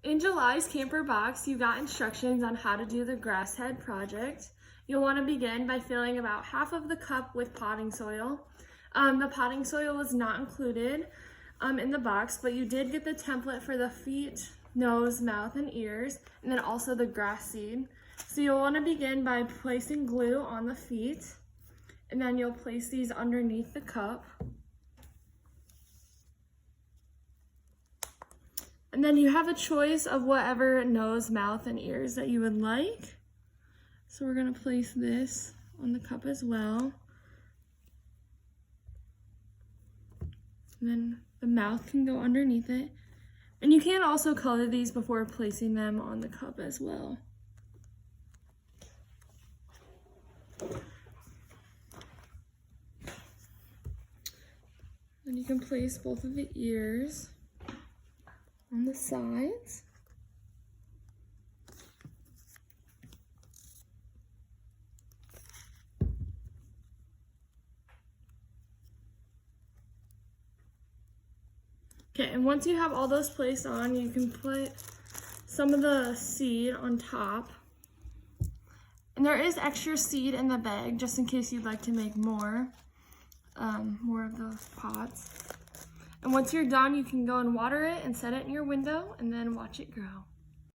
In July's camper box, you got instructions on how to do the grass head project. You'll want to begin by filling about half of the cup with potting soil. The potting soil was not included in the box, but you did get the template for the feet, nose, mouth, and ears, and then also the grass seed. So you'll want to begin by placing glue on the feet, and then you'll place these underneath the cup. And then you have a choice of whatever nose, mouth, and ears that you would like. So we're gonna place this on the cup as well. And then the mouth can go underneath it. And you can also color these before placing them on the cup as well. Then you can place both of the ears on the sides. Okay, and once you have all those placed on, you can put some of the seed on top. And there is extra seed in the bag just in case you'd like to make more of those pots. And once you're done, you can go and water it and set it in your window and then watch it grow.